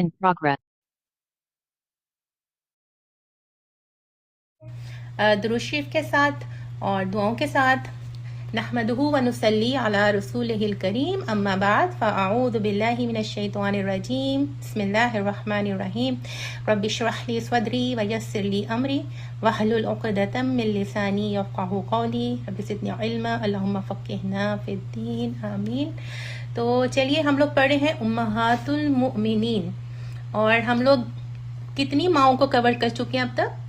In progress. درود شریف کے ساتھ اور دعاؤں کے ساتھ نحمدہ و نصلی علی رسولہ الکریم اما بعد فاعوذ باللہ من الشیطان الرجیم بسم اللہ الرحمن الرحیم رب اشرح لی صدری ویسر لی امری واحلل عقدۃ من لسانی یفقہوا قولی رب زدنی علما اللہم فقہنا فی الدین آمین۔ تو چلیے ہم لوگ پڑھے ہیں امہات المؤمنین، اور ہم لوگ کتنی ماؤں کو کور کر چکے ہیں اب تک؟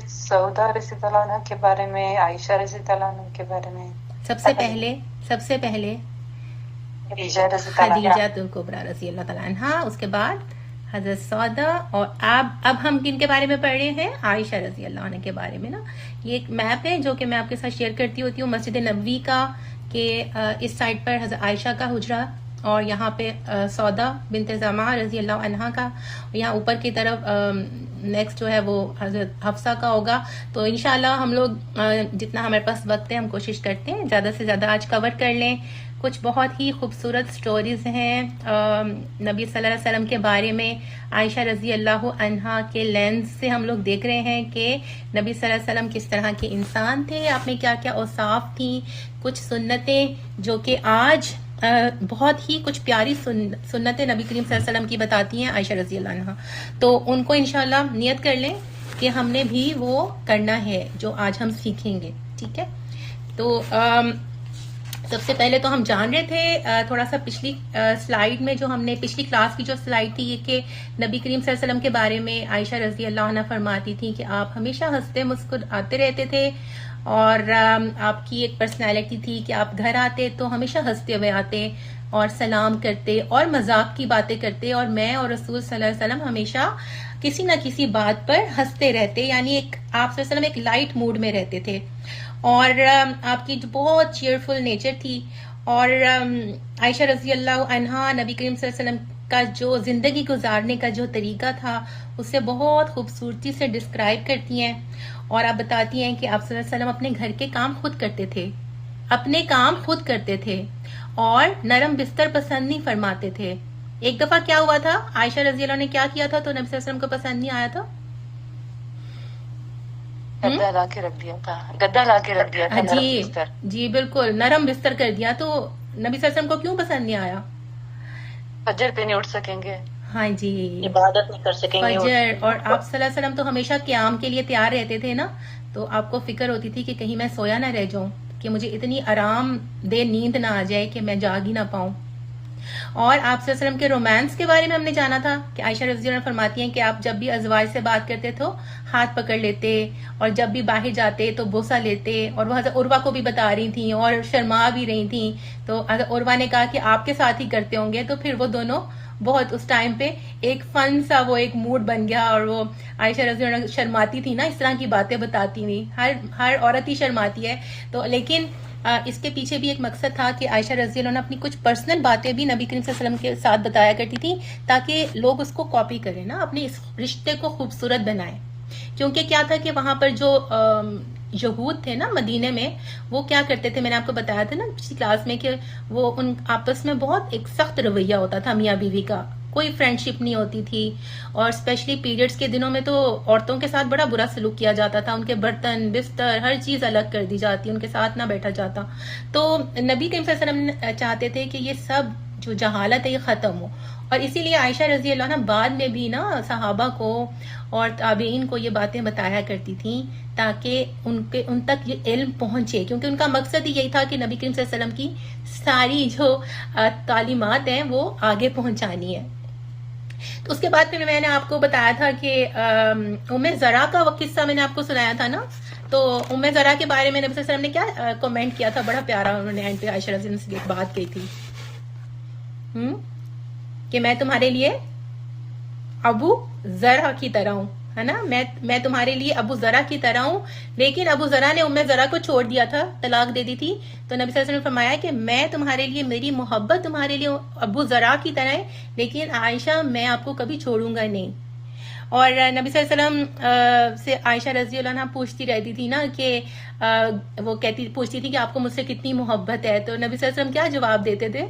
سعودہ رضی اللہ عنہ کے بارے میں، عائشہ رضی اللہ عنہ کے بارے میں، سب سے پہلے خدیجہ الکبریٰ رضی اللہ تعالیٰ عنہ، اس کے بعد حضرت سعودہ، اور اب ہم کن کے بارے میں پڑھ رہے ہیں؟ عائشہ رضی اللہ عنہ کے بارے میں نا۔ یہ ایک میپ ہے جو کہ میں آپ کے ساتھ شیئر کرتی ہوتی ہوں مسجد نبوی کا، کہ اس سائڈ پر حضرت عائشہ کا حجرہ، اور یہاں پہ سعودہ بنت زمعہ رضی اللہ عنہا کا، یہاں اوپر کی طرف نیکسٹ جو ہے وہ حضرت حفصہ کا ہوگا۔ تو انشاءاللہ ہم لوگ جتنا ہمارے پاس وقت ہے ہم کوشش کرتے ہیں زیادہ سے زیادہ آج کور کر لیں۔ کچھ بہت ہی خوبصورت سٹوریز ہیں نبی صلی اللہ علیہ وسلم کے بارے میں، عائشہ رضی اللہ عنہا کے لینس سے ہم لوگ دیکھ رہے ہیں کہ نبی صلی اللہ علیہ وسلم کس طرح کے انسان تھے، آپ میں کیا کیا اوصاف تھیں، کچھ سنتیں جو کہ آج بہت ہی کچھ پیاری سنتیں نبی کریم صلی اللہ علیہ وسلم کی بتاتی ہیں عائشہ رضی اللہ عنہا۔ تو ان کو انشاءاللہ نیت کر لیں کہ ہم نے بھی وہ کرنا ہے جو آج ہم سیکھیں گے، ٹھیک ہے؟ تو سب سے پہلے تو ہم جان رہے تھے تھوڑا سا پچھلی سلائیڈ میں، جو ہم نے پچھلی کلاس کی جو سلائیڈ تھی، یہ کہ نبی کریم صلی اللہ علیہ وسلم کے بارے میں عائشہ رضی اللہ عنہ فرماتی تھی کہ آپ ہمیشہ ہنستے مسکراتے رہتے تھے، اور آپ کی ایک پرسنالٹی تھی کہ آپ گھر آتے تو ہمیشہ ہنستے ہوئے آتے اور سلام کرتے اور مذاق کی باتیں کرتے، اور میں اور رسول صلی اللہ علیہ وسلم ہمیشہ کسی نہ کسی بات پر ہنستے رہتے، یعنی ایک آپ صلی اللہ علیہ وسلم ایک لائٹ موڈ میں رہتے تھے، اور آپ کی جو بہت چیئرفل نیچر تھی۔ اور عائشہ رضی اللہ عنہا نبی کریم صلی اللہ علیہ وسلم کا جو زندگی گزارنے کا جو طریقہ تھا اسے بہت خوبصورتی سے ڈسکرائب کرتی ہیں، اور آپ بتاتی ہیں کہ آپ صلی اللہ علیہ وسلم اپنے گھر کے کام خود کرتے تھے، اپنے کام خود کرتے تھے، اور نرم بستر پسند نہیں فرماتے تھے۔ ایک دفعہ کیا ہوا تھا، عائشہ رضی اللہ نے کیا کیا تھا تو نبی صلی اللہ علیہ وسلم کو پسند نہیں آیا تھا؟ گدا لا کے رکھ دیا تھا جی بالکل، نرم بستر کر دیا، تو نبی صلی اللہ علیہ وسلم کو کیوں پسند نہیں آیا؟ فجر پہ نہیں اٹھ سکیں گے، ہاں جی، عبادت نہیں کر سکیں گے فجر، اور آپ صلی اللہ علیہ وسلم تو ہمیشہ قیام کے لیے تیار رہتے تھے نا، تو آپ کو فکر ہوتی تھی کہ کہیں میں سویا نہ رہ جاؤں، کہ مجھے اتنی آرام دہ نیند نہ آ جائے کہ میں جاگ ہی نہ پاؤں۔ اور آپ صلی اللہ علیہ وسلم کے رومانس کے بارے میں ہم نے جانا تھا کہ عائشہ رضی اللہ عنہ فرماتی ہیں کہ آپ جب بھی ازواج سے بات کرتے تو ہاتھ پکڑ لیتے، اور جب بھی باہر جاتے تو بوسہ لیتے، اور وہ حضرت عروہ کو بھی بتا رہی تھیں اور شرما بھی رہی تھیں، تو حضرت عروہ نے کہا کہ آپ کے ساتھ ہی کرتے ہوں گے، تو پھر وہ دونوں بہت اس ٹائم پہ ایک فن سا وہ ایک موڈ بن گیا، اور وہ عائشہ رضی اللہ عنہ شرماتی تھی نا، اس طرح کی باتیں بتاتی ہوئی، ہر عورت ہی شرماتی ہے، تو لیکن اس کے پیچھے بھی ایک مقصد تھا کہ عائشہ رضی اللہ عنہ اپنی کچھ پرسنل باتیں بھی نبی کریم صلی اللہ علیہ وسلم کے ساتھ بتایا کرتی تھی، تاکہ لوگ اس کو کاپی کریں نا، اپنے اس رشتے کو خوبصورت بنائیں۔ کیونکہ کیا تھا کہ وہاں پر جو یہود تھے نا مدینے میں، وہ کیا کرتے تھے، میں نے آپ کو بتایا تھا نا پچھلی کلاس میں، کہ وہ ان آپس میں بہت ایک سخت رویہ ہوتا تھا میاں بیوی کا، کوئی فرینڈشپ نہیں ہوتی تھی، اور اسپیشلی پیریڈز کے دنوں میں تو عورتوں کے ساتھ بڑا برا سلوک کیا جاتا تھا، ان کے برتن بستر ہر چیز الگ کر دی جاتی، ان کے ساتھ نہ بیٹھا جاتا۔ تو نبی کریم صلی اللہ علیہ وسلم چاہتے تھے کہ یہ سب جو جہالت ہے یہ ختم ہو، اور اسی لیے عائشہ رضی اللہ عنہ بعد میں بھی نا صحابہ کو اور تابعین کو یہ باتیں بتایا کرتی تھیں تاکہ ان تک یہ علم پہنچے، کیونکہ ان کا مقصد ہی یہی تھا کہ نبی کریم صلی اللہ علیہ وسلم کی ساری جو تعلیمات ہیں وہ آگے پہنچانی ہے۔ تو اس کے بعد پھر میں نے آپ کو بتایا تھا کہ ام زرع کا وہ قصہ میں نے آپ کو سنایا تھا نا، تو ام زرع کے بارے میں نبی صلی اللہ علیہ وسلم نے کیا کمنٹ کیا تھا، بڑا پیارا انہوں نے اینڈ پہ عائشہ رضی اللہ عنہ سے ایک بات کہی تھی کہ میں تمہارے لیے ابو زرع کی طرح ہوں، ہے نا، میں تمہارے لیے ابو زرع کی طرح ہوں، لیکن ابو زرع نے ام زرع کو چھوڑ دیا تھا، طلاق دے دی تھی، تو نبی صلی اللہ علیہ وسلم نے فرمایا کہ میں تمہارے لیے، میری محبت تمہارے لیے ابو زرع کی طرح ہے، لیکن عائشہ میں آپ کو کبھی چھوڑوں گا نہیں۔ اور نبی صلی اللہ علیہ وسلم سے عائشہ رضی اللہ عنہ پوچھتی رہتی تھی نا کہ وہ پوچھتی تھی کہ آپ کو مجھ سے کتنی محبت ہے، تو نبی صلی اللہ علیہ وسلم کیا جواب دیتے تھے؟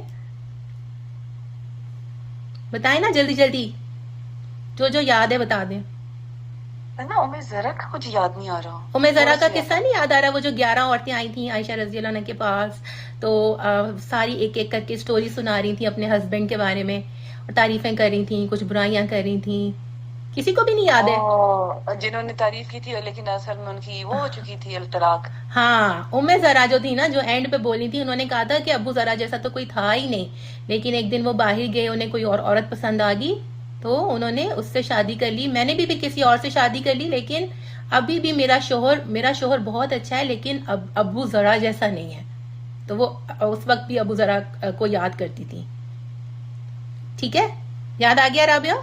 بتائیں نا جلدی جلدی، جو یاد ہے بتا دیں. نا ام ذرا کا مجھے یاد نہیں آ رہا. ام ذرا کا قصہ نہیں یاد آ رہا؟ وہ جو 11 عورتیں آئی تھیں عائشہ رضی اللہ عنہ کے پاس، تو ساری ایک ایک کر کے اسٹوری سنا رہی تھیں اپنے ہسبینڈ کے بارے میں، اور تعریفیں کر رہی تھیں، کچھ برائیاں کر رہی تھیں. کسی کو بھی نہیں یاد ہے؟ جنہوں نے تعریف کی تھی لیکن اصل میں ان کی وہ ہو چکی تھی الطلاق. ہاں، ام ذرا جو تھی نا، جو اینڈ پہ بولی تھی، انہوں نے کہا تھا کہ ابو ذرا جیسا تو کوئی تھا ہی نہیں، لیکن ایک دن وہ باہر گئے، انہیں کوئی اور عورت پسند آ گئی تو انہوں نے اس سے شادی کر لی. میں نے بھی کسی اور سے شادی کر لی، لیکن ابھی بھی میرا شوہر بہت اچھا ہے، لیکن ابو ذرا جیسا نہیں ہے. تو وہ اس وقت بھی ابو ذرا کو یاد کرتی تھی. ٹھیک ہے، یاد آ گیا رابعہ؟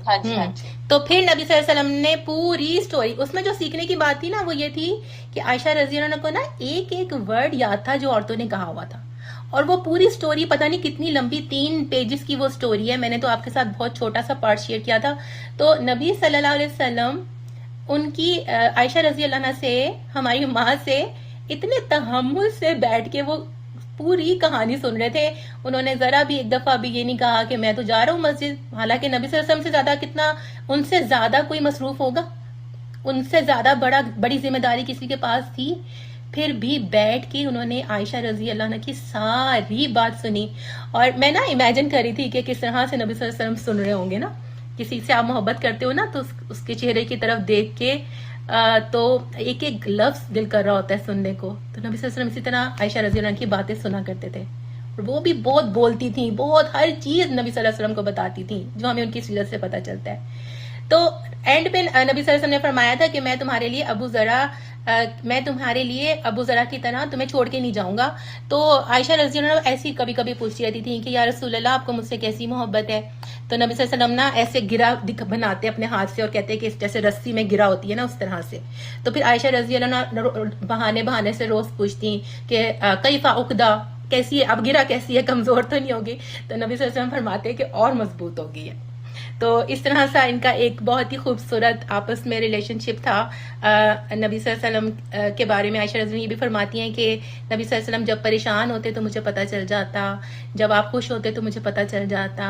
ہاں جی ہاں جی. تو پھر نبی صلی اللہ علیہ وسلم نے پوری سٹوری، اس میں جو سیکھنے کی بات تھی نا وہ یہ تھی کہ عائشہ رضی اللہ عنہ کو نا ایک ایک ورڈ یاد تھا جو عورتوں نے کہا ہوا تھا. اور وہ پوری سٹوری پتہ نہیں کتنی لمبی، 3 پیجز کی وہ سٹوری ہے. میں نے تو آپ کے ساتھ بہت چھوٹا سا پارٹ شیئر کیا تھا. تو نبی صلی اللہ علیہ وسلم ان کی عائشہ رضی اللہ عنہ سے، ہماری ماں سے اتنے تحمل سے بیٹھ کے وہ پوری کہانی سن رہے تھے. انہوں نے ذرا بھی ایک دفعہ بھی یہ نہیں کہا کہ میں تو جا رہا ہوں مسجد، حالانکہ نبی صلی اللہ علیہ وسلم سے زیادہ ان سے زیادہ کوئی مصروف ہوگا، ان سے زیادہ بڑی ذمہ داری کسی کے پاس تھی. پھر بھی بیٹھ کے انہوں نے عائشہ رضی اللہ عنہ کی ساری بات سنی. اور میں نا امیجن کر رہی تھی کہ کس طرح سے نبی صلی اللہ علیہ وسلم سن رہے ہوں گے نا. کسی سے آپ محبت کرتے ہو نا تو اس کے چہرے کی طرف دیکھ کے تو ایک ایک لفظ دل کر رہا ہوتا ہے سننے کو. تو نبی صلی اللہ علیہ وسلم اسی طرح عائشہ رضی اللہ عنہ کی باتیں سنا کرتے تھے، اور وہ بھی بہت بولتی تھیں، بہت ہر چیز نبی صلی اللہ علیہ وسلم کو بتاتی تھیں جو ہمیں ان کی سیرت سے پتہ چلتا ہے. تو اینڈ پہ نبی صلی اللہ علیہ وسلم نے فرمایا تھا کہ میں تمہارے لیے ابو ذرا کی طرح تمہیں چھوڑ کے نہیں جاؤں گا. تو عائشہ رضی اللہ عنہ ایسی کبھی کبھی پوچھتی رہتی تھی کہ یا رسول اللہ آپ کو مجھ سے کیسی محبت ہے. تو نبی صلی اللہ علیہ وسلم نا ایسے گرا بناتے اپنے ہاتھ سے اور کہتے کہ جیسے رسی میں گرا ہوتی ہے نا اس طرح سے. تو پھر عائشہ رضی اللہ عنہ بہانے سے روز پوچھتی کہ کیفا عقدہ، کیسی ہے اب، گرا کیسی ہے، کمزور تو نہیں ہوگی؟ تو نبی صلی اللہ علیہ وسلم فرماتے کہ اور مضبوط ہو گئی ہے. تو اس طرح سے ان کا ایک بہت ہی خوبصورت آپس میں ریلیشن شپ تھا. نبی صلی اللہ علیہ وسلم کے بارے میں عائشہ رضی اللہ عنہ یہ بھی فرماتی ہیں کہ نبی صلی اللہ علیہ وسلم جب پریشان ہوتے تو مجھے پتہ چل جاتا، جب آپ خوش ہوتے تو مجھے پتہ چل جاتا.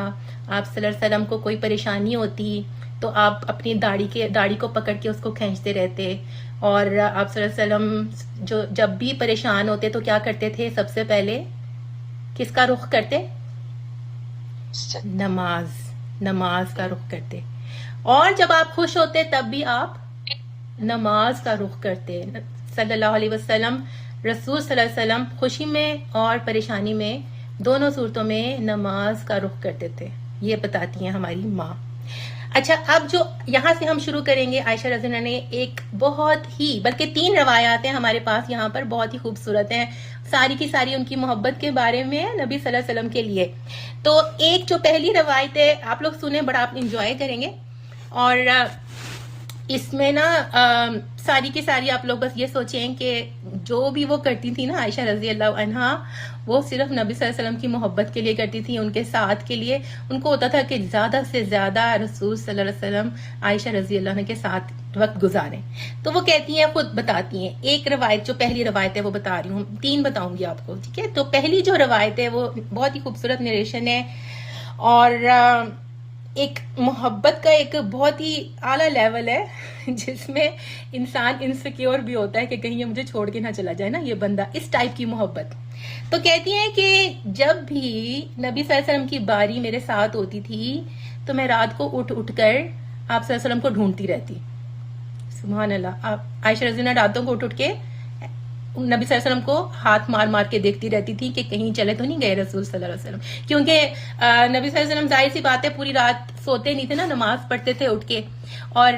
آپ صلی اللہ علیہ وسلم کو کوئی پریشانی ہوتی تو آپ اپنی داڑھی کو پکڑ کے اس کو کھینچتے رہتے. اور آپ صلی اللہ علیہ وسلم جب بھی پریشان ہوتے تو کیا کرتے تھے؟ سب سے پہلے کس کا رخ کرتے؟ نماز کا رخ کرتے. اور جب آپ خوش ہوتے تب بھی آپ نماز کا رخ کرتے. صلی اللہ علیہ وسلم، رسول صلی اللہ علیہ وسلم خوشی میں اور پریشانی میں دونوں صورتوں میں نماز کا رخ کرتے تھے. یہ بتاتی ہیں ہماری ماں. اچھا، اب جو یہاں سے ہم شروع کریں گے، عائشہ رضی اللہ عنہ نے ایک بہت ہی، بلکہ 3 روایات ہیں ہمارے پاس یہاں پر، بہت ہی خوبصورت ہیں، ساری کی ساری ان کی محبت کے بارے میں نبی صلی اللہ علیہ وسلم کے لیے. تو ایک جو پہلی روایت ہے آپ لوگ سنیں، بڑا آپ انجوائے کریں گے. اور اس میں نا ساری کی ساری آپ لوگ بس یہ سوچیں کہ جو بھی وہ کرتی تھی نا عائشہ رضی اللہ عنہا، وہ صرف نبی صلی اللہ علیہ وسلم کی محبت کے لیے کرتی تھی، ان کے ساتھ کے لیے. ان کو ہوتا تھا کہ زیادہ سے زیادہ رسول صلی اللہ علیہ وسلم عائشہ رضی اللہ عنہ کے ساتھ وقت گزاریں. تو وہ کہتی ہیں، خود بتاتی ہیں. ایک روایت، جو پہلی روایت ہے وہ بتا رہی ہوں، 3 بتاؤں گی آپ کو، ٹھیک ہے؟ تو پہلی جو روایت ہے وہ بہت ہی خوبصورت نریشن ہے، اور ایک محبت کا ایک بہت ہی اعلیٰ لیول ہے جس میں انسان انسیکیور بھی ہوتا ہے کہ کہیں یہ مجھے چھوڑ کے نہ چلا جائے نا یہ بندہ، اس ٹائپ کی محبت. تو کہتی ہیں کہ جب بھی نبی صلی اللہ علیہ وسلم کی باری میرے ساتھ ہوتی تھی تو میں رات کو اٹھ کر آپ صلی اللہ علیہ وسلم کو ڈھونڈتی رہتی. سبحان اللہ. عائشہ رضی اللہ عنہا راتوں کو اٹھ کے نبی صلی اللہ علیہ وسلم کو ہاتھ مار کے دیکھتی رہتی تھی کہ کہیں چلے تو نہیں گئے رسول صلی اللہ علیہ وسلم. کیونکہ نبی صلی اللہ علیہ وسلم ظاہر سی بات ہے پوری رات سوتے نہیں تھے نا، نماز پڑھتے تھے اٹھ کے. اور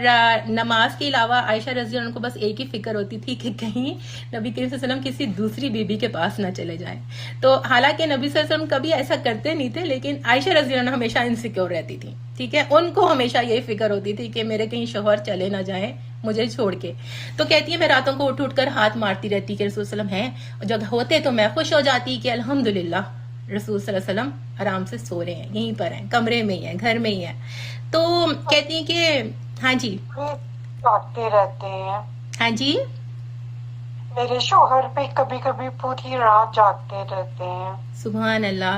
نماز کے علاوہ عائشہ رضی اللہ عنہ کو بس ایک ہی فکر ہوتی تھی کہ کہیں نبی کریم صلی اللہ علیہ وسلم کسی دوسری بیوی کے پاس نہ چلے جائیں. تو حالانکہ نبی صلی اللہ علیہ وسلم کبھی ایسا کرتے نہیں تھے، لیکن عائشہ رضی اللہ عنہ ہمیشہ انسیکیور رہتی تھی. ٹھیک ہے، ان کو ہمیشہ یہی فکر ہوتی تھی کہ میرے کہیں شوہر چلے نہ جائیں مجھے چھوڑ کے. تو کہتی ہے میں راتوں کو اٹھ کر ہاتھ مارتی رہتی کہ رسول صلی اللہ علیہ وسلم ہیں. جب ہوتے تو میں خوش ہو جاتی کہ الحمدللہ رسول صلی اللہ علیہ وسلم آرام سے سو رہے ہیں، یہیں پر ہیں، کمرے میں ہی ہیں، گھر میں ہی ہیں. تو کہتی ہیں کہ ہاں جی جاگتے رہتے ہیں. ہاں جی، میرے شوہر پہ کبھی کبھی پوری رات جاگتے رہتے ہیں. سبحان اللہ.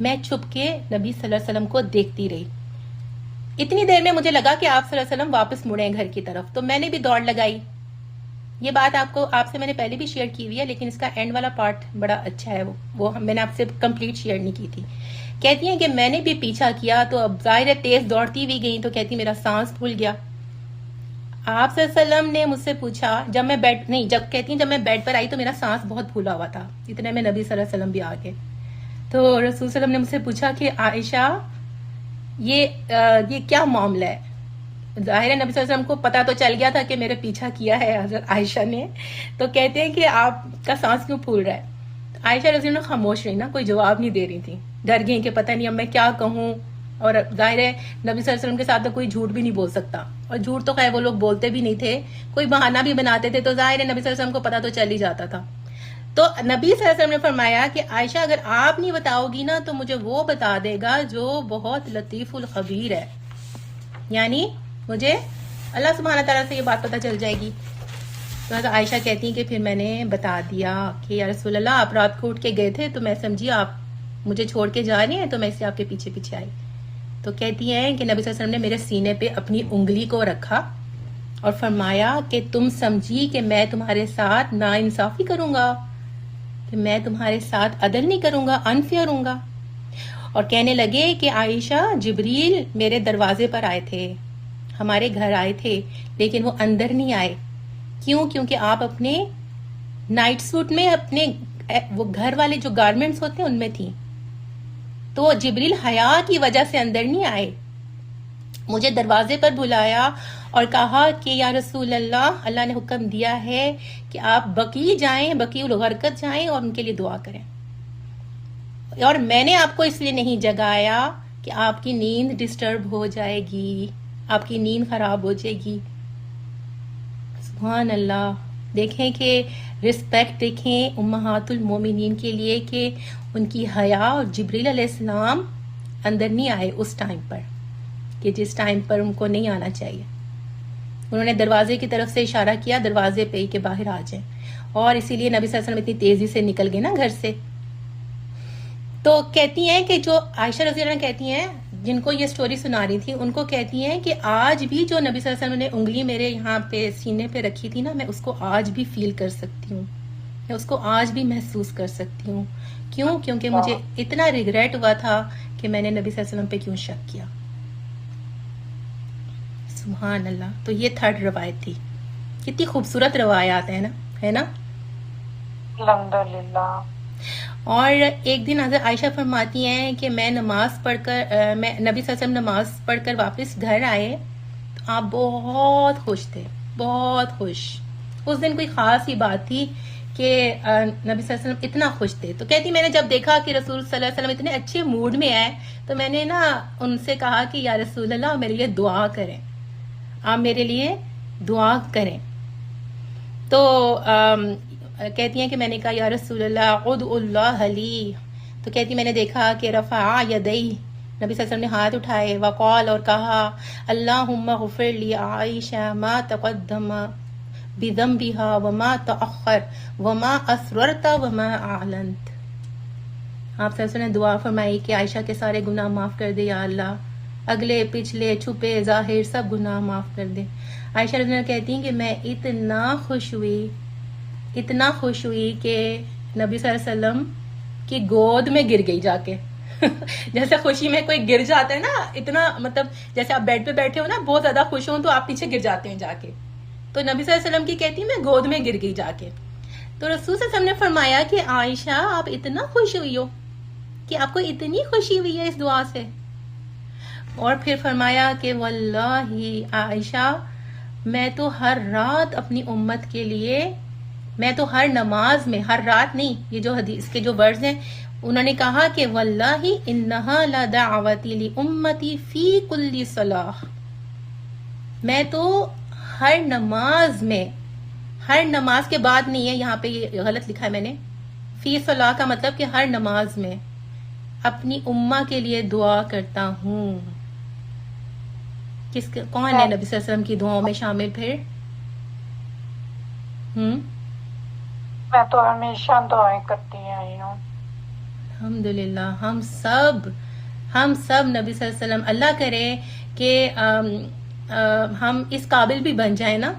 میں چھپ کے نبی صلی اللہ علیہ وسلم کو دیکھتی رہی. اتنی دیر میں مجھے لگا کہ آپ صلی اللہ علیہ وسلم واپس مڑے گھر کی طرف, تو میں نے بھی دوڑ لگائی. یہ بات آپ سے میں نے پہلے بھی شیئر کی ہوئی ہے, لیکن اس کا اینڈ والا پارٹ بڑا اچھا ہے, وہ میں نے آپ سے کمپلیٹ شیئر نہیں کی تھی. کہتی ہیں کہ میں نے بھی پیچھا کیا, تو اب ظاہر ہے تیز دوڑتی ہوئی گئی, تو کہتی میرا سانس پھول گیا. آپ صلی اللہ علیہ وسلم نے مجھ سے پوچھا, جب میں بیڈ پر آئی تو میرا سانس بہت پھولا ہوا تھا, اتنے میں نبی صلی اللہ علیہ وسلم بھی آ گئے. تو رسول صلی اللہ علیہ وسلم نے مجھ سے پوچھا کہ عائشہ یہ کیا معاملہ ہے. ظاہر ہے نبی صلی اللہ علیہ وسلم کو پتا تو چل گیا تھا کہ میرے پیچھا کیا ہے حضرت عائشہ نے, تو کہتے ہیں کہ آپ کا سانس کیوں پھول رہا ہے. عائشہ رضی اللہ عنہا خاموش رہی نا, کوئی جواب نہیں دے رہی تھی, ڈر گئی کہ پتہ نہیں اب میں کیا کہوں. اور ظاہر ہے نبی صلی اللہ علیہ وسلم کے ساتھ تو کوئی جھوٹ بھی نہیں بول سکتا, اور جھوٹ تو خیر وہ لوگ بولتے بھی نہیں تھے, کوئی بہانہ بھی بناتے تھے, تو ظاہر ہے نبی صلی اللہ علیہ وسلم کو پتا تو چل ہی جاتا تھا. تو نبی صلی اللہ علیہ وسلم نے فرمایا کہ عائشہ اگر آپ نہیں بتاؤ گی نا تو مجھے وہ بتا دے گا جو بہت لطیف الخبیر ہے, یعنی مجھے اللہ سبحانہ تعالیٰ سے یہ بات پتہ چل جائے گی. تو حضرت عائشہ کہتی ہیں کہ پھر میں نے بتا دیا کہ یا رسول اللہ آپ رات کو اٹھ کے گئے تھے, تو میں سمجھی آپ مجھے چھوڑ کے جا رہے ہیں, تو میں اس سے آپ کے پیچھے پیچھے آئی. تو کہتی ہیں کہ نبی صلی اللہ علیہ وسلم نے میرے سینے پہ اپنی انگلی کو رکھا اور فرمایا کہ تم سمجھی کہ میں تمہارے ساتھ ناانصافی کروں گا, کہ میں تمہارے ساتھ عدل نہیں کروں گا, انفیئر ہوں گا. اور کہنے لگے کہ عائشہ جبریل میرے دروازے پر آئے تھے, ہمارے گھر آئے تھے, لیکن وہ اندر نہیں آئے. کیوں؟ کیونکہ آپ اپنے نائٹ سوٹ میں اپنے وہ گھر والے جو گارمنٹس ہوتے ہیں ان میں تھی, تو جبریل حیا کی وجہ سے اندر نہیں آئے. مجھے دروازے پر بلایا اور کہا کہ یا رسول اللہ, اللہ نے حکم دیا ہے کہ آپ بقیع جائیں, بقیع الغرقد جائیں اور ان کے لیے دعا کریں. اور میں نے آپ کو اس لیے نہیں جگایا کہ آپ کی نیند ڈسٹرب ہو جائے گی, آپ کی نیند خراب ہو جائے گی. سبحان اللہ. دیکھیں کہ رسپیکٹ دیکھیں امہات المومنین کے لیے, کہ ان کی حیا, اور جبریل علیہ السلام اندر نہیں آئے اس ٹائم پر, کہ جس ٹائم پر ان کو نہیں آنا چاہیے. انہوں نے دروازے کی طرف سے اشارہ کیا, دروازے پہ ہی کہ باہر آ جائیں, اور اسی لیے نبی صلی اللہ علیہ وسلم اتنی تیزی سے نکل گئے نا گھر سے. تو کہتی ہیں کہ جو عائشہ رضی اللہ عنہا کہتی ہیں, جن کو یہ سٹوری سنا رہی تھی, ان کو کہتی ہیں کہ آج بھی جو نبی صلی اللہ علیہ وسلم نے انگلی میرے یہاں پہ سینے پہ رکھی تھی نا, میں اس کو آج بھی فیل کر سکتی ہوں, میں اس کو آج بھی محسوس کر سکتی ہوں. کیوں؟ کیونکہ مجھے اتنا ریگریٹ ہوا تھا کہ میں نے نبی صلی اللہ علیہ وسلم پہ کیوں شک کیا. سبحان اللہ. تو یہ تھرڈ روایت تھی. کتنی خوبصورت روایات ہیں نا, ہے نا. الحمدللہ. اور ایک دن حضرت عائشہ فرماتی ہیں کہ میں نماز پڑھ کر میں نبی صلی اللہ علیہ وسلم نماز پڑھ کر واپس گھر آئے, تو آپ بہت خوش تھے, بہت خوش. اس دن کوئی خاص ہی بات تھی کہ نبی صلی اللہ علیہ وسلم اتنا خوش تھے. تو کہتی میں نے جب دیکھا کہ رسول صلی اللہ علیہ وسلم اتنے اچھے موڈ میں آئے, تو میں نے نا ان سے کہا کہ یا رسول اللہ میرے لیے دعا کریں, آپ میرے لیے دعا کریں. تو کہتی ہیں کہ میں نے کہا یا رسول اللہ ادعو اللہ لی. تو کہتی میں نے دیکھا کہ رفع یدی, نبی صلی اللہ علیہ وسلم نے ہاتھ اٹھائے, وقال, اور کہا اللہم غفر لی عائشہ ما تقدم بذنبها وما تأخر وما اسررت وما اعلنت. آپ صلی اللہ علیہ وسلم نے دعا فرمائی کہ عائشہ کے سارے گناہ معاف کر دے یا اللہ, اگلے پچھلے چھپے ظاہر سب گناہ معاف کر دے. عائشہ رضی اللہ عنہا کہتی ہیں کہ میں اتنا خوش ہوئی کہ نبی صلی اللہ علیہ وسلم کی گود میں گر گئی جا کے. جیسے خوشی میں کوئی گر جاتا ہے نا, اتنا مطلب جیسے آپ بیڈ پہ بیٹھے ہو نا, بہت زیادہ خوش ہوں تو آپ پیچھے گر جاتے ہیں جا کے. تو نبی صلی اللہ علیہ وسلم کی کہتی میں گود میں گر گئی جا کے. تو رسول صلی اللہ علیہ وسلم نے فرمایا کہ عائشہ آپ اتنا خوش ہوئی ہو, کہ آپ کو اتنی خوشی ہوئی ہے اس دعا سے. اور پھر فرمایا کہ واللہ عائشہ, میں تو ہر رات اپنی امت کے لیے, میں تو ہر نماز میں, ہر رات نہیں, یہ جو حدیث کے جو ورڈز ہیں, انہوں نے کہا کہ واللہ انہا لدعوتی لامتی فی کل صلاح, میں تو ہر نماز میں, ہر نماز کے بعد نہیں ہے, یہاں پہ یہ غلط لکھا ہے میں نے, فی صلاح کا مطلب کہ ہر نماز میں اپنی امہ کے لیے دعا کرتا ہوں. کون ہے نبی صلی اللہ علیہ وسلم کی دعاؤں میں شامل پھر؟ میں تو ہمیشہ دعائیں کرتی آئی ہوں. الحمدللہ ہم سب نبی صلی اللہ علیہ وسلم، اللہ کرے کہ ہم اس قابل بھی بن جائیں نا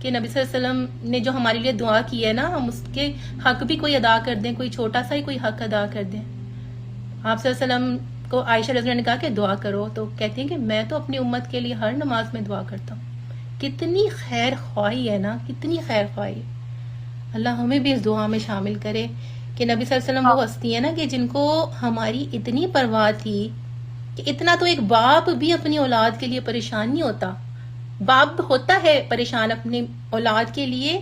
کہ نبی صلی اللہ علیہ وسلم نے جو ہمارے لیے دعا کی ہے نا، ہم اس کے حق بھی کوئی ادا کر دیں، کوئی چھوٹا سا ہی کوئی حق ادا کر دیں. آپ صلی اللہ علیہ وسلم کو عائشہ رضی اللہ عنہا نے کہا کہ دعا کرو، تو کہتے ہیں کہ میں تو اپنی امت کے لیے ہر نماز میں دعا کرتا ہوں. کتنی خیر خواہی ہے نا، کتنی خیر خواہی. اللہ ہمیں بھی اس دعا میں شامل کرے کہ نبی صلی اللہ علیہ وسلم وہ ہستی ہے نا کہ جن کو ہماری اتنی پرواہ تھی کہ اتنا تو ایک باپ بھی اپنی اولاد کے لیے پریشان نہیں ہوتا. باپ ہوتا ہے پریشان اپنی اولاد کے لیے،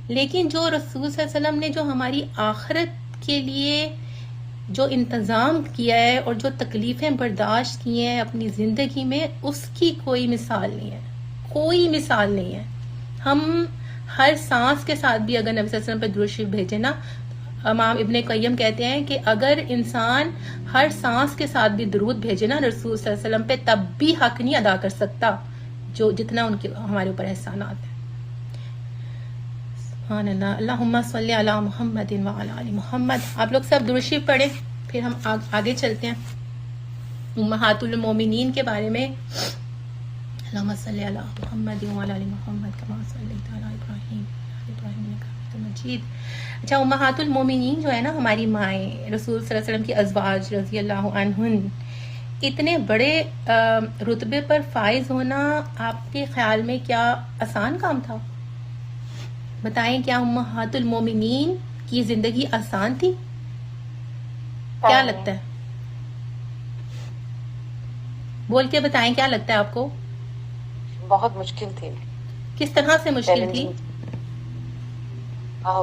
لیکن جو رسول صلی اللہ علیہ وسلم نے جو ہماری آخرت کے لیے جو انتظام کیا ہے اور جو تکلیفیں برداشت کی ہیں اپنی زندگی میں، اس کی کوئی مثال نہیں ہے، کوئی مثال نہیں ہے. ہم ہر سانس کے ساتھ بھی اگر نبی صلی اللہ علیہ وسلم پہ درود شریف بھیجیں نا، امام ابن قیم کہتے ہیں کہ اگر انسان ہر سانس کے ساتھ بھی درود بھیجے نا رسول صلی اللہ علیہ وسلم پہ، تب بھی حق نہیں ادا کر سکتا جو جتنا ان کے ہمارے اوپر احسانات ہیں. سبحان اللہ. اللہم صلی علی محمد وعلی آل محمد. آپ لوگ سب درود شریف پڑھیں، پھر ہم آگے چلتے ہیں امہات المومنین کے بارے میں. اللہم صلی علی محمد وعلی آل محمد کما صلیت علی ابراہیم انک حمید مجید. اچھا، امہات المومنین جو ہے نا ہماری مائیں، رسول صلی اللہ علیہ وسلم کی ازواج رضی اللہ عنہن، اتنے بڑے رتبے پر فائز ہونا آپ کے خیال میں کیا آسان کام تھا؟ بتائیں، کیا امہات المومنین کی زندگی آسان تھی؟ کیا لگتا ہے؟ بول کے بتائیں، کیا لگتا ہے آپ کو؟ بہت مشکل تھی. کس طرح سے مشکل تھی؟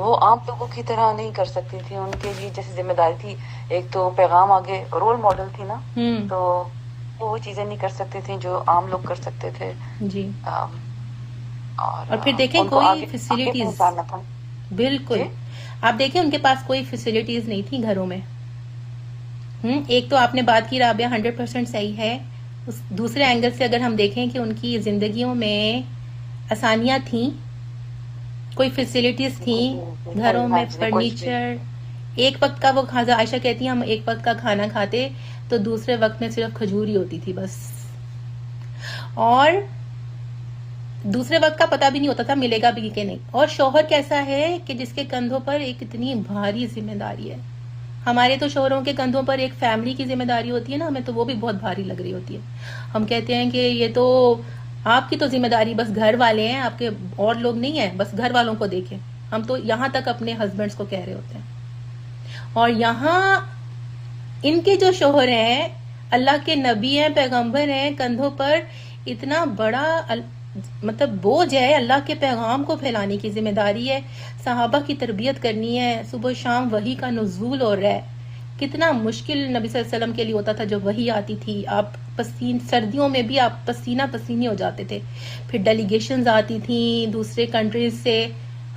وہ عام لوگوں کی طرح نہیں کر سکتی تھی. ان کے لیے جیسے ذمہ داری تھی، ایک تو پیغام آگے، رول ماڈل تھی نا، تو وہ چیزیں نہیں کر سکتے تھے جو عام لوگ کر سکتے تھے. جی. اور پھر دیکھیں کوئی فیسلٹیز، بالکل آپ دیکھیں ان کے پاس کوئی فیسلٹیز نہیں تھی گھروں میں. ایک تو آپ نے بات کی رابعہ 100% صحیح ہے. دوسرے اینگل سے اگر ہم دیکھیں کہ ان کی زندگیوں میں آسانیاں تھیں، کوئی فیسلٹیز تھیں گھروں میں، فرنیچر، ایک وقت کا وہ کھانا، عائشہ کہتی ہیں ہم ایک وقت کا کھانا کھاتے تو دوسرے وقت میں صرف کھجور ہی ہوتی تھی بس، اور دوسرے وقت کا پتہ بھی نہیں ہوتا تھا ملے گا بھی کہ نہیں. اور شوہر کیسا ہے کہ جس کے کندھوں پر ایک اتنی بھاری ذمہ داری ہے. ہمارے تو شوہروں کے کندھوں پر ایک فیملی کی ذمہ داری ہوتی ہے نا، ہمیں تو وہ بھی بہت بھاری لگ رہی ہوتی ہے. ہم کہتے ہیں کہ یہ تو آپ کی تو ذمہ داری بس گھر والے ہیں، آپ کے اور لوگ نہیں ہیں، بس گھر والوں کو دیکھیں. ہم تو یہاں تک اپنے ہسبینڈز کو کہہ رہے ہوتے ہیں. اور یہاں ان کے جو شوہر ہیں، اللہ کے نبی ہیں، پیغمبر ہیں، کندھوں پر اتنا بڑا مطلب بوجھ ہے، اللہ کے پیغام کو پھیلانے کی ذمہ داری ہے، صحابہ کی تربیت کرنی ہے، صبح شام وحی کا نزول ہو رہا ہے. کتنا مشکل نبی صلی اللہ علیہ وسلم کے لیے ہوتا تھا جب وحی آتی تھی. آپ سردیوں میں بھی آپ پسینہ پسینے ہو جاتے تھے. پھر ڈیلیگیشنز آتی تھیں دوسرے کنٹریز سے.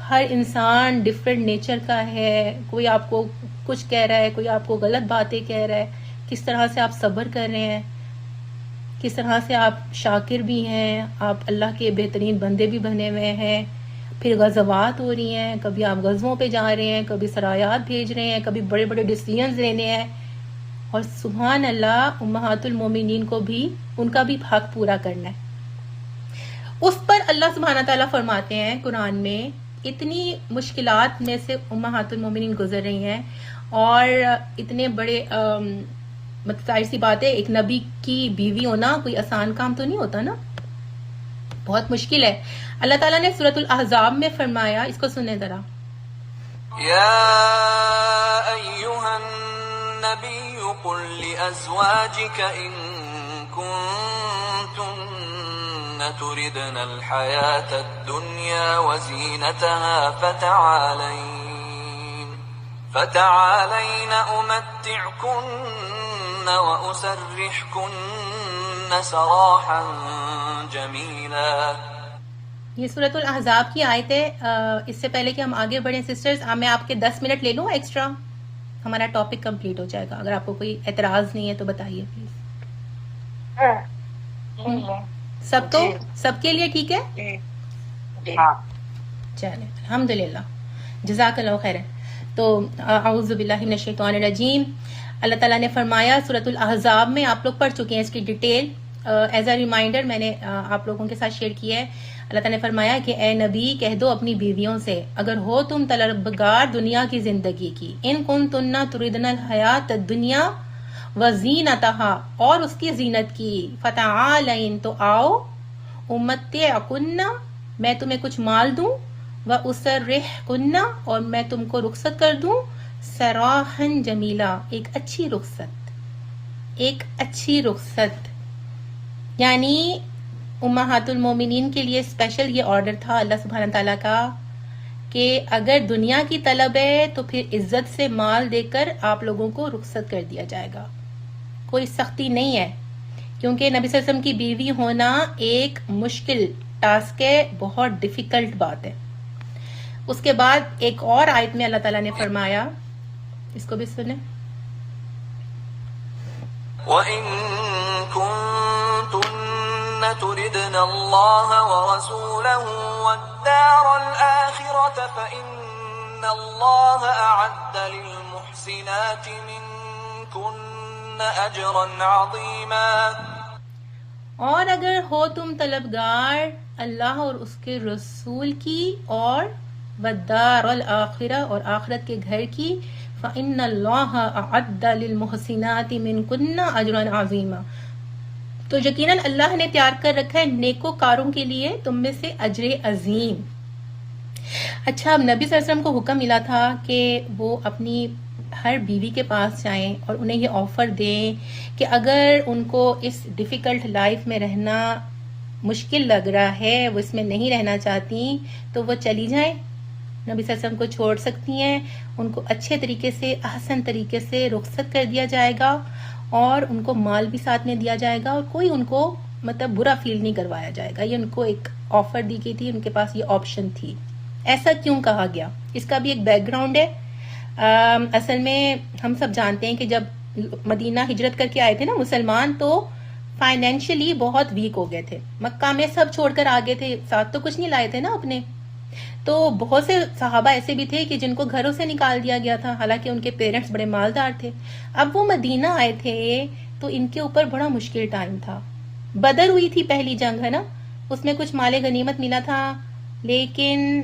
ہر انسان ڈفرینٹ نیچر کا ہے، کوئی آپ کو کچھ کہہ رہا ہے، کوئی آپ کو غلط باتیں کہہ رہا ہے. کس طرح سے آپ صبر کر رہے ہیں، کس طرح سے آپ شاکر بھی ہیں، آپ اللہ کے بہترین بندے بھی بنے ہوئے ہیں. پھر غزوات ہو رہی ہیں، کبھی آپ غزووں پہ جا رہے ہیں، کبھی سرایات بھیج رہے ہیں، کبھی بڑے بڑے ڈیسیژنز لینے ہیں. اور سبحان اللہ امہات المومنین کو بھی ان کا بھی حق پورا کرنا ہے. اس پر اللہ سبحانہ تعالیٰ فرماتے ہیں قرآن میں، اتنی مشکلات میں سے امہات المومنین گزر رہی ہیں، اور اتنے بڑے مطلب ظاہر سی بات ہے ایک نبی کی بیوی ہونا کوئی آسان کام تو نہیں ہوتا نا، بہت مشکل ہے. اللہ تعالیٰ نے سورۃ الاحزاب میں فرمایا، اس کو سنیں ذرا. یا ایھا النبی قل لأزواجک ان کنتن تردن الحیاة الدنیا وزینتها فتعالین امتعکن واسرحکن سراحا جمیلا. یہ سورۃ الاحزاب کی آیت ہے. اس سے پہلے کہ ہم آگے بڑھیں سسٹرز، میں آپ کے 10 منٹ لے لوں ایکسٹرا، ہمارا ٹاپک کمپلیٹ ہو جائے گا. اگر آپ کو کوئی اعتراض نہیں ہے تو بتائیے پلیز. سب کے لیے ٹھیک ہے؟ چلیں الحمدللہ، جزاک اللہ خیر. تو اعوذ باللہ من الشیطان الرجیم. اللہ تعالیٰ نے فرمایا سورۃ الاحزاب میں، آپ لوگ پڑھ چکے ہیں اس کی ڈیٹیل، ایز اے ریمائنڈر میں نے آپ لوگوں کے ساتھ شیئر کیا ہے. اللہ تعالیٰ نے فرمایا کہ اے نبی کہہ دو اپنی بیویوں سے، اگر ہو تم طلبگار دنیا کی زندگی کی، ان کنتن تردن الحیات الدنیا وزینتہا، اور اس کی زینت کی، فتعالین تو آؤ، امتعکن میں تمہیں کچھ مال دوں، واسرحکن اور میں تم کو رخصت کر دوں، سراحا جمیلا ایک اچھی رخصت، ایک اچھی رخصت. یعنی امہات المومنین کے لیے اسپیشل یہ آرڈر تھا اللہ سبحانہ تعالیٰ کا کہ اگر دنیا کی طلب ہے تو پھر عزت سے مال دے کر آپ لوگوں کو رخصت کر دیا جائے گا. کوئی سختی نہیں ہے، کیونکہ نبی صلی اللہ علیہ وسلم کی بیوی ہونا ایک مشکل ٹاسک ہے، بہت ڈیفیکلٹ بات ہے. اس کے بعد ایک اور آیت میں اللہ تعالیٰ نے فرمایا، اس کو بھی سنیں. وَإِن كُنتُنَّ تُرِدْنَ اللَّهَ وَرَسُولَهُ وَالدَّارَ الْآخِرَةَ فَإِنَّ اللَّهَ أَعَدَّ لِلْمُحْسِنَاتِ مِنكُنَّ أَجْرًا عَظِيمًا. اور اگر ہو تم طلبگار اللہ اور اس کے رسول کی اور والدار الآخرہ اور آخرت کے گھر کی، فإن اللہ اعد للمحسنات منکن اجرا عظیما، تو یقیناً اللہ نے تیار کر رکھا ہے نیکوکاروں کے لیے تم میں سے اجر عظیم. اچھا، اب نبی صلی اللہ علیہ وسلم کو حکم ملا تھا کہ وہ اپنی ہر بیوی کے پاس جائیں اور انہیں یہ آفر دیں کہ اگر ان کو اس ڈیفیکلٹ لائف میں رہنا مشکل لگ رہا ہے، وہ اس میں نہیں رہنا چاہتی، تو وہ چلی جائیں، نبی صلی اللہ علیہ وسلم کو چھوڑ سکتی ہیں، ان کو اچھے طریقے سے احسن طریقے سے رخصت کر دیا جائے گا اور ان کو مال بھی ساتھ میں دیا جائے گا، اور کوئی ان کو مطلب برا فیل نہیں کروایا جائے گا. یہ ان کو ایک آفر دی گئی تھی، ان کے پاس یہ آپشن تھی. ایسا کیوں کہا گیا؟ اس کا بھی ایک بیک گراؤنڈ ہے. اصل میں ہم سب جانتے ہیں کہ جب مدینہ ہجرت کر کے آئے تھے نا مسلمان، تو فائنینشلی بہت ویک ہو گئے تھے. مکہ میں سب چھوڑ کر آگے تھے، ساتھ تو کچھ نہیں لائے تھے نا اپنے. تو بہت سے صحابہ ایسے بھی تھے کہ جن کو گھروں سے نکال دیا گیا تھا، حالانکہ ان کے پیرنٹس بڑے مالدار تھے. اب وہ مدینہ آئے تھے تو ان کے اوپر بڑا مشکل ٹائم تھا. بدر ہوئی تھی پہلی جنگ، ہے نا، اس میں کچھ مال غنیمت ملا تھا، لیکن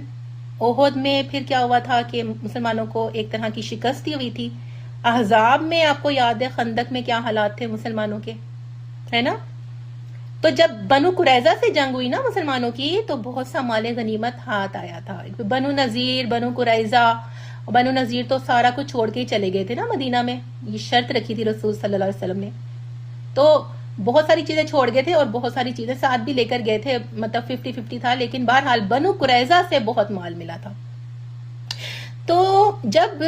احد میں پھر کیا ہوا تھا کہ مسلمانوں کو ایک طرح کی شکست ہوئی تھی. احزاب میں آپ کو یاد ہے خندق میں کیا حالات تھے مسلمانوں کے، ہے نا. تو جب بنو قریظہ سے جنگ ہوئی نا مسلمانوں کی، تو بہت سا مال غنیمت ہاتھ آیا تھا. بنو نذیر، بنو قریظہ، بنو نذیر تو سارا کچھ چھوڑ کے ہی چلے گئے تھے نا مدینہ میں. یہ شرط رکھی تھی رسول صلی اللہ علیہ وسلم نے. تو بہت ساری چیزیں چھوڑ گئے تھے اور بہت ساری چیزیں ساتھ بھی لے کر گئے تھے، مطلب 50-50 تھا. لیکن بہرحال بنو قریظہ سے بہت مال ملا تھا. تو جب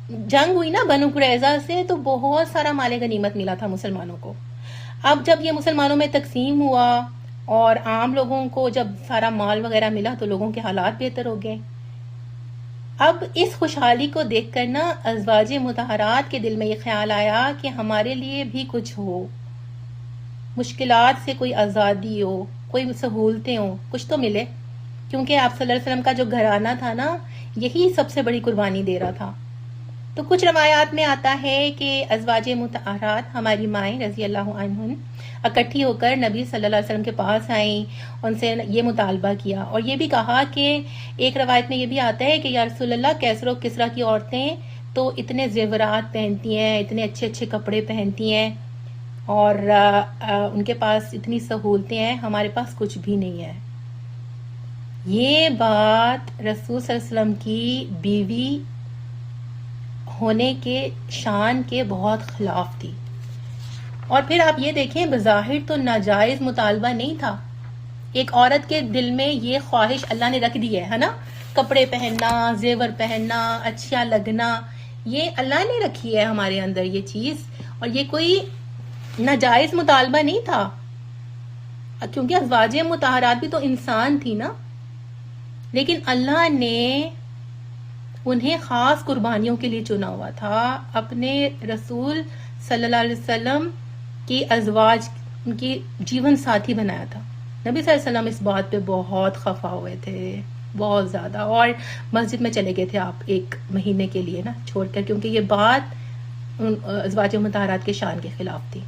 جنگ ہوئی نا بنو قریظہ سے، تو بہت سارا مال غنیمت ملا تھا مسلمانوں کو. اب جب یہ مسلمانوں میں تقسیم ہوا اور عام لوگوں کو جب سارا مال وغیرہ ملا، تو لوگوں کے حالات بہتر ہو گئے. اب اس خوشحالی کو دیکھ کر نا ازواج مطہرات کے دل میں یہ خیال آیا کہ ہمارے لیے بھی کچھ ہو، مشکلات سے کوئی آزادی ہو، کوئی سہولتیں ہوں، کچھ تو ملے. کیونکہ آپ صلی اللہ علیہ وسلم کا جو گھرانہ تھا نا، یہی سب سے بڑی قربانی دے رہا تھا. تو کچھ روایات میں آتا ہے کہ ازواج مطہرات ہماری مائیں رضی اللہ عنہن اکٹھی ہو کر نبی صلی اللہ علیہ وسلم کے پاس آئیں، ان سے یہ مطالبہ کیا اور یہ بھی کہا کہ ایک روایت میں یہ بھی آتا ہے کہ یا رسول اللہ، کیسر و کسریٰ کی عورتیں تو اتنے زیورات پہنتی ہیں، اتنے اچھے اچھے کپڑے پہنتی ہیں اور ان کے پاس اتنی سہولتیں ہیں، ہمارے پاس کچھ بھی نہیں ہے. یہ بات رسول صلی اللہ علیہ وسلم کی بیوی ہونے کے شان کے بہت خلاف تھی. اور پھر آپ یہ دیکھیں، بظاہر تو ناجائز مطالبہ نہیں تھا. ایک عورت کے دل میں یہ خواہش اللہ نے رکھ دی ہے نا، کپڑے پہننا، زیور پہننا، اچھا لگنا، یہ اللہ نے رکھی ہے ہمارے اندر یہ چیز. اور یہ کوئی ناجائز مطالبہ نہیں تھا، کیونکہ ازواج مطہرات بھی تو انسان تھی نا. لیکن اللہ نے انہیں خاص قربانیوں کے لیے چنا ہوا تھا. اپنے رسول صلی اللہ علیہ وسلم کی ازواج ان کی جیون ساتھی بنایا تھا. نبی صلی اللہ علیہ وسلم اس بات پہ بہت خفا ہوئے تھے. بہت زیادہ. اور مسجد میں چلے گئے تھے آپ 1 مہینے کے لیے نا چھوڑ کر، کیونکہ یہ بات ازواج مطہرات کے شان کے خلاف تھی.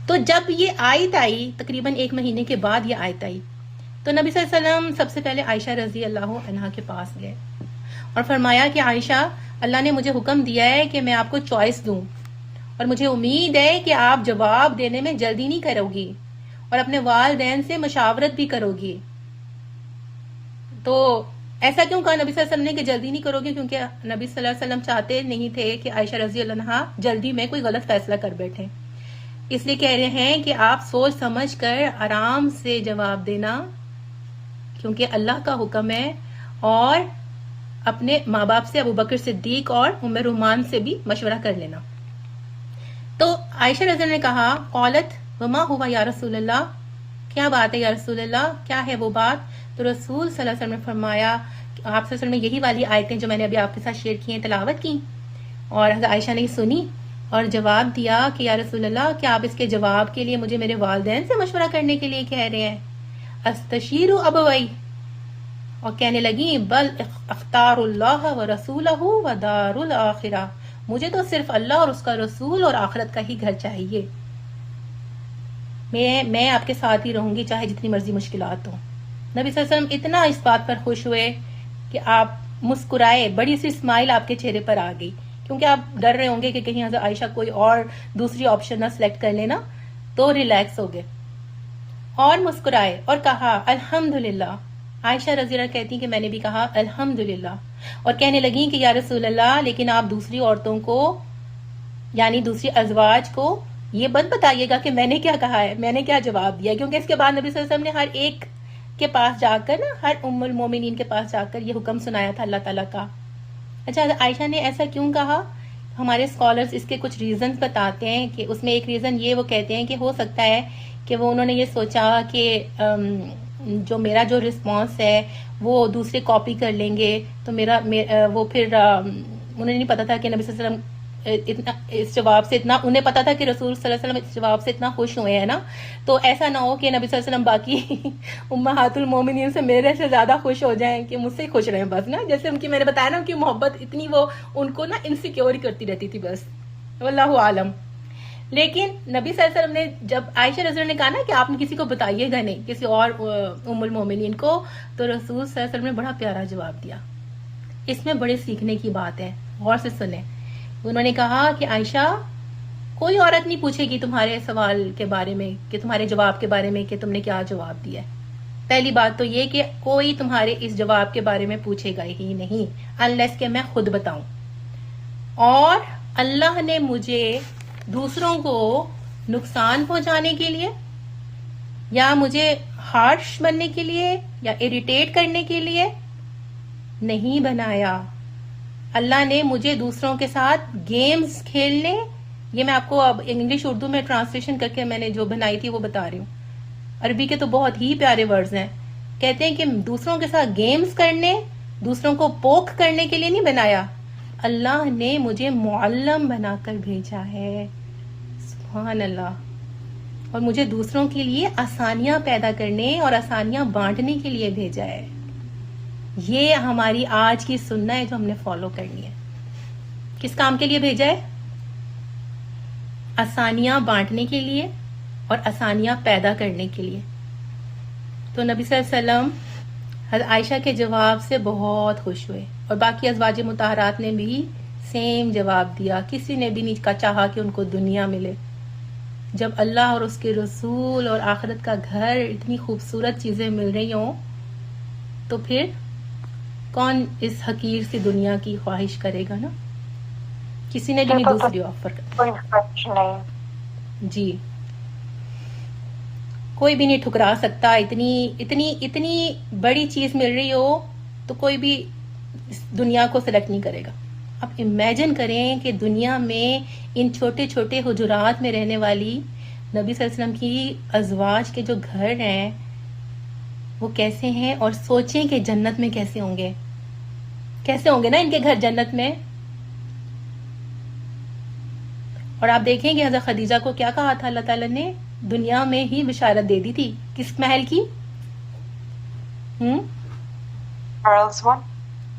تو جب یہ آیت آئی تقریباً 1 مہینے کے بعد یہ آیت آئی تو نبی صلی اللہ علیہ وسلم سب سے پہلے عائشہ رضی اللہ عنہا کے پاس گئے اور فرمایا کہ عائشہ، اللہ نے مجھے حکم دیا ہے کہ میں آپ کو چوائس دوں، اور مجھے امید ہے کہ آپ جواب دینے میں جلدی نہیں کرو گی اور اپنے والدین سے مشاورت بھی کرو گی. تو ایسا کیوں کہا نبی صلی اللہ علیہ وسلم نے کہ جلدی نہیں کرو گے؟ کیونکہ نبی صلی اللہ علیہ وسلم چاہتے نہیں تھے کہ عائشہ رضی اللہ عنہا جلدی میں کوئی غلط فیصلہ کر بیٹھیں. اس لیے کہہ رہے ہیں کہ آپ سوچ سمجھ کر آرام سے جواب دینا، کیونکہ اللہ کا حکم ہے، اور اپنے ماں باپ سے ابو بکر صدیق اور ام رومان سے بھی مشورہ کر لینا. تو عائشہ رضی اللہ نے کہا قالت وما ہوا یا رسول اللہ، کیا بات ہے یا رسول اللہ، کیا ہے وہ بات؟ تو رسول صلی اللہ علیہ وسلم نے فرمایا، آپ صلی اللہ علیہ وسلم نے یہی والی آیتیں جو میں نے ابھی آپ کے ساتھ شیئر کی ہیں تلاوت کی، اور حضرت عائشہ نے سنی اور جواب دیا کہ یا رسول اللہ، کیا آپ اس کے جواب کے لیے مجھے میرے والدین سے مشورہ کرنے کے لیے کہہ رہے ہیں؟ استشیر ابوئی، اور کہنے لگی بل اختار اللہ و رسولہ و دار الاخرہ، مجھے تو صرف اللہ اور اس کا رسول اور آخرت کا ہی گھر چاہیے، میں آپ کے ساتھ ہی رہوں گی چاہے جتنی مرضی مشکلات ہوں. نبی صلی اللہ علیہ وسلم اتنا اس بات پر خوش ہوئے کہ آپ مسکرائے، بڑی سی اسمائل آپ کے چہرے پر آ گئی، کیونکہ آپ ڈر رہے ہوں گے کہ کہیں حضرت عائشہ کوئی اور دوسری آپشن نہ سلیکٹ کر لینا، تو ریلیکس ہو گئے اور مسکرائے اور کہا الحمدللہ. عائشہ رضی اللہ کہتی کہ میں نے بھی کہا الحمدللہ، اور کہنے لگیں کہ یا رسول اللہ، لیکن آپ دوسری عورتوں کو یعنی دوسری ازواج کو یہ بات بتائیے گا کہ میں نے کیا کہا ہے، میں نے کیا جواب دیا، کیونکہ اس کے بعد نبی صلی اللہ علیہ وسلم نے ہر ایک کے پاس جا کر نا، ہر ام المومنین کے پاس جا کر یہ حکم سنایا تھا اللہ تعالیٰ کا. اچھا عائشہ نے ایسا کیوں کہا؟ ہمارے اسکالرز اس کے کچھ ریزنز بتاتے ہیں کہ اس میں ایک ریزن یہ وہ کہتے ہیں کہ ہو سکتا ہے کہ وہ انہوں نے یہ سوچا کہ جو میرا جو رسپانس ہے وہ دوسرے کاپی کر لیں گے، تو وہ پھر انہیں نہیں پتا تھا کہ نبی صلی اللہ علیہ وسلم اتنا اس جواب سے اتنا، انہیں پتا تھا کہ رسول صلی اللہ علیہ وسلم اس جواب سے اتنا خوش ہوئے ہیں نا، تو ایسا نہ ہو کہ نبی صلی اللہ علیہ وسلم باقی امہات المومنین سے میرے سے زیادہ خوش ہو جائیں کہ مجھ سے ہی خوش رہیں بس نا. جیسے ان کی میں نے بتایا نا، ان کی محبت اتنی وہ ان کو نا انسیکیور کرتی رہتی تھی بس، واللہ عالم. لیکن نبی صلی اللہ علیہ وسلم نے جب عائشہ رضی اللہ عنہا نے کہا نا کہ آپ نے کسی کو بتائیے گا نہیں، کسی اور ام المومنین کو، تو رسول صلی اللہ علیہ وسلم نے بڑا پیارا جواب دیا. اس میں بڑے سیکھنے کی بات ہے، غور سے سنیں. انہوں نے کہا کہ عائشہ، کوئی عورت نہیں پوچھے گی تمہارے سوال کے بارے میں، کہ تمہارے جواب کے بارے میں کہ تم نے کیا جواب دیا ہے. پہلی بات تو یہ کہ کوئی تمہارے اس جواب کے بارے میں پوچھے گا ہی نہیں انلیس کہ میں خود بتاؤں. اور اللہ نے مجھے دوسروں کو نقصان پہنچانے کے لیے یا مجھے ہارش بننے کے لیے یا اریٹیٹ کرنے کے لیے نہیں بنایا. اللہ نے مجھے دوسروں کے ساتھ گیمز کھیلنے، یہ میں آپ کو اب انگلش اردو میں ٹرانسلیشن کر کے میں نے جو بنائی تھی وہ بتا رہی ہوں. عربی کے تو بہت ہی پیارے ورڈز ہیں. کہتے ہیں کہ دوسروں کے ساتھ گیمز کرنے، دوسروں کو پوک کرنے کے لیے نہیں بنایا، اللہ نے مجھے معلم بنا کر بھیجا ہے. سبحان اللہ. اور مجھے دوسروں کے لیے آسانیاں پیدا کرنے اور آسانیاں بانٹنے کے لیے بھیجا ہے. یہ ہماری آج کی سننا ہے جو ہم نے فالو کرنی ہے. کس کام کے لیے بھیجا ہے؟ آسانیاں بانٹنے کے لیے اور آسانیاں پیدا کرنے کے لیے. تو نبی صلی اللہ علیہ وسلم حضرت عائشہ کے جواب سے بہت خوش ہوئے، اور باقی ازواج مطہرات نے بھی سیم جواب دیا. کسی نے بھی نہیں چاہا کہ ان کو دنیا ملے. جب اللہ اور اس کے رسول اور آخرت کا گھر، اتنی خوبصورت چیزیں مل رہی ہوں، تو پھر کون اس حقیر سی دنیا کی خواہش کرے گا نا. کسی نے بھی نہیں دوسری آفر جی کوئی بھی نہیں ٹھکرا سکتا. اتنی بڑی چیز مل رہی ہو تو کوئی بھی اس دنیا کو سلیکٹ نہیں کرے گا. اب امیجن کریں کہ دنیا میں ان چھوٹے چھوٹے حجرات میں رہنے والی نبی صلی اللہ علیہ وسلم کی ازواج کے جو گھر ہیں وہ کیسے ہیں، اور سوچیں کہ جنت میں کیسے ہوں گے نا ان کے گھر جنت میں. اور آپ دیکھیں کہ حضرت خدیجہ کو کیا کہا تھا اللہ تعالیٰ نے، دنیا میں ہی بشارت دے دی تھی. کس محل کی؟ Pearls one.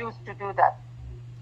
used to do that.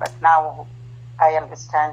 but now I understand.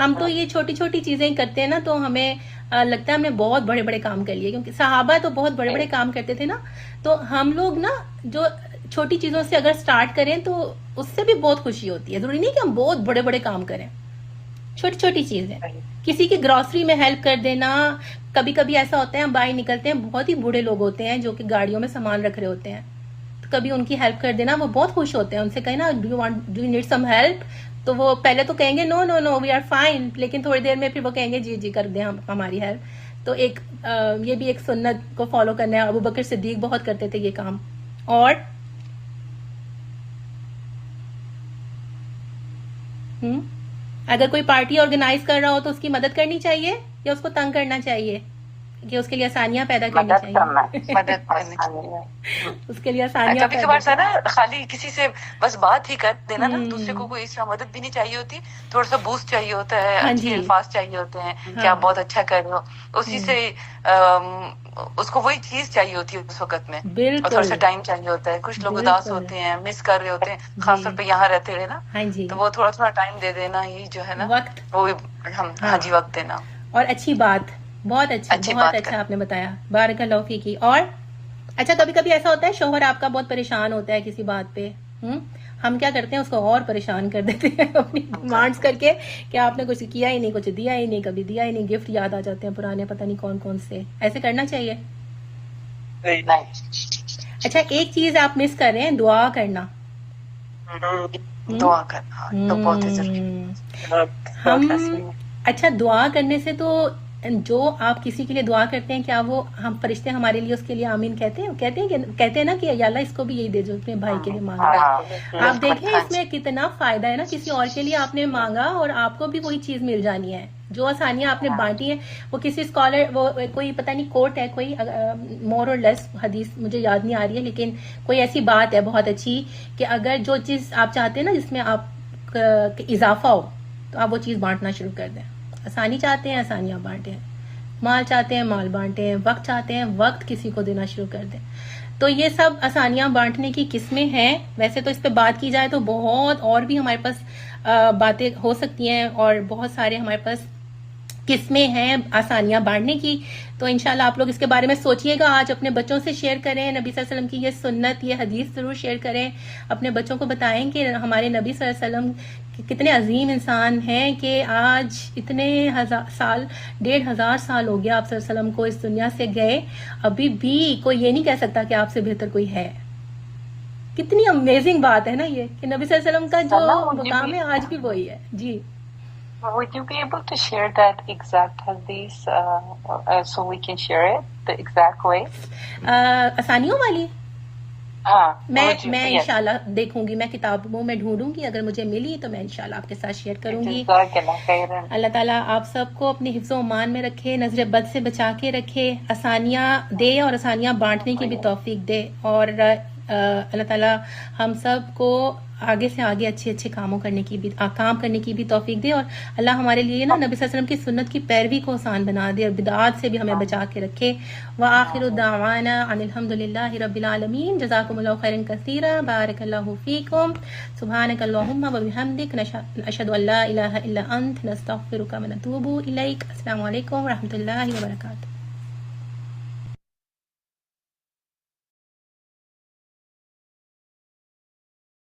ہم تو یہ چھوٹی چھوٹی چیزیں کرتے ہیں نا تو ہمیں لگتا ہے ہم نے بہت بڑے بڑے کام کر لیے, کیونکہ صحابہ تو بہت بڑے بڑے کام کرتے تھے نا. تو ہم لوگ نا جو چھوٹی چیزوں سے اگر سٹارٹ کریں تو اس سے بھی بہت خوشی ہوتی ہے. ضروری نہیں کہ ہم بہت بڑے بڑے کام کریں, چھوٹی چھوٹی چیزیں, کسی کی گروسری میں ہیلپ کر دینا. کبھی کبھی ایسا ہوتا ہے ہم باہر نکلتے ہیں, بہت ہی بوڑھے لوگ ہوتے ہیں جو کہ گاڑیوں میں سامان رکھ رہے ہوتے ہیں, تو کبھی ان کی ہیلپ کر دینا, وہ بہت خوش ہوتے ہیں. ان سے کہیں نا do you need some help, تو وہ پہلے تو کہیں گے نو نو نو وی آر فائن, لیکن تھوڑی دیر میں پھر وہ کہیں گے جی جی کر دیں ہم ہماری ہیلپ. تو ایک یہ بھی ایک سنت کو فالو کرنا ہے. ابو بکر صدیق بہت کرتے تھے یہ کام. اور اگر کوئی پارٹی آرگنائز کر رہا ہو تو اس کی مدد کرنی چاہیے یا اس کو تنگ کرنا چاہیے کہ اس کے لیے آسانیاں پیدا کرنی چاہیے, مدد کرنی چاہیے. اس کے لیے آسانیاں کبھی کبھار سا نا خالی کسی سے بس بات ہی کر دینا نا, دوسرے کو کوئی اس میں مدد بھی نہیں چاہیے ہوتی, تھوڑا سا بوسٹ چاہیے ہوتا ہے, اچھے الفاظ چاہیے ہوتے ہیں کہ آپ بہت اچھا کر رہے ہو, اسی سے اس کو وہی چیز چاہیے ہوتی ہے اس وقت میں, اور تھوڑا سا ٹائم چاہیے ہوتا ہے. کچھ لوگ اداس ہوتے ہیں, مس کر رہے ہوتے ہیں, خاص طور پہ یہاں رہتے ہوئے نا, تو وہ تھوڑا تھوڑا ٹائم دے دینا, یہ جو ہے نا وقت, وہ ہم ہاں جی وقت دینا. اور اچھی بات, بہت اچھا, بہت اچھا آپ نے بتایا, بارک اللہ فیکی. اور اچھا کبھی کبھی ایسا ہوتا ہے شوہر آپ کا بہت پریشان ہوتا ہے کسی بات پہ, ہم کیا کرتے ہیں اس کو اور پریشان کر دیتے ہیں اپنی ڈیمانڈس کر کے کہ آپ نے کچھ کیا ہی نہیں, کچھ دیا ہی نہیں, کبھی دیا ہی نہیں, گفٹ یاد آ جاتے ہیں پرانے پتہ نہیں کون کون سے. ایسے کرنا چاہیے؟ اچھا ایک چیز آپ مس کر رہے ہیں, دعا کرنا. دعا کرنا تو بہت ضروری. ہم اچھا دعا کرنے سے تو جو آپ کسی کے لیے دعا کرتے ہیں کیا وہ ہم فرشتے ہمارے لیے اس کے لیے آمین کہتے ہیں نا کہ یا اللہ اس کو بھی یہی دے جو اپنے بھائی کے لیے مانگا. آپ دیکھیں اس میں کتنا فائدہ ہے نا, کسی اور کے لیے آپ نے مانگا اور آپ کو بھی وہی چیز مل جانی ہے. جو آسانیاں آپ نے بانٹی ہیں وہ کسی اسکالر, وہ کوئی پتہ نہیں کوٹ ہے کوئی مور اور لیس حدیث مجھے یاد نہیں آ رہی ہے, لیکن کوئی ایسی بات ہے بہت اچھی کہ اگر جو چیز آپ چاہتے ہیں نا جس میں آپ اضافہ ہو تو آپ وہ چیز بانٹنا شروع کر دیں. آسانی چاہتے ہیں آسانیاں بانٹیں, مال چاہتے ہیں مال بانٹیں, وقت چاہتے ہیں وقت کسی کو دینا شروع کر دیں. تو یہ سب آسانیاں بانٹنے کی قسمیں ہیں. ویسے تو اس پہ بات کی جائے تو بہت اور بھی ہمارے پاس باتیں ہو سکتی ہیں, اور بہت سارے ہمارے پاس قسمیں ہیں آسانیاں بانٹنے کی. تو انشاءاللہ آپ لوگ اس کے بارے میں سوچئے گا, آج اپنے بچوں سے شیئر کریں, نبی صلی اللہ علیہ وسلم کی یہ سنت یہ حدیث ضرور شیئر کریں, اپنے بچوں کو بتائیں کہ ہمارے نبی صلی اللہ علیہ وسلم کتنے عظیم انسان ہیں کہ آج اتنے 1500 سال ہو گیا آپ صلی اللہ علیہ وسلم کو اس دنیا سے گئے, ابھی بھی کوئی یہ نہیں کہہ سکتا کہ آپ سے بہتر کوئی ہے. کتنی امیزنگ بات ہے نا یہ کہ نبی صلی اللہ علیہ وسلم کا جو مقام ہے آج بھی وہی ہے. جی Would you be able to share that exact hadith so we can share it the exact way? آسانیوں والی ہاں میں انشاءاللہ دیکھوں گی, میں کتابوں میں ڈھونڈوں گی, اگر مجھے ملی تو میں انشاءاللہ آپ کے ساتھ شیئر کروں گی. اللہ تعالیٰ آپ سب کو اپنے حفظ و امان میں رکھے, نظر بد سے بچا کے رکھے, آسانیاں دے اور آسانیاں بانٹنے کی بھی توفیق دے, اور اللہ تعالیٰ ہم سب کو آگے سے آگے اچھے اچھے کام کرنے کی بھی توفیق دے, اور اللہ ہمارے لیے نا نبی صلی اللہ علیہ وسلم کی سنت کی پیروی کو آسان بنا دے, اور بدعات سے بھی ہمیں بچا کے رکھے. وآخر دعوانا ان الحمدللہ رب العالمین. جزاکم اللہ خیرا کثیرا, بارک اللہ فیکم, سبحانک اللہم وبحمدک, نشہد ان لا الہ الا انت, نستغفرک ونتوب الیک. السلام علیکم ورحمۃ اللہ وبرکاتہ.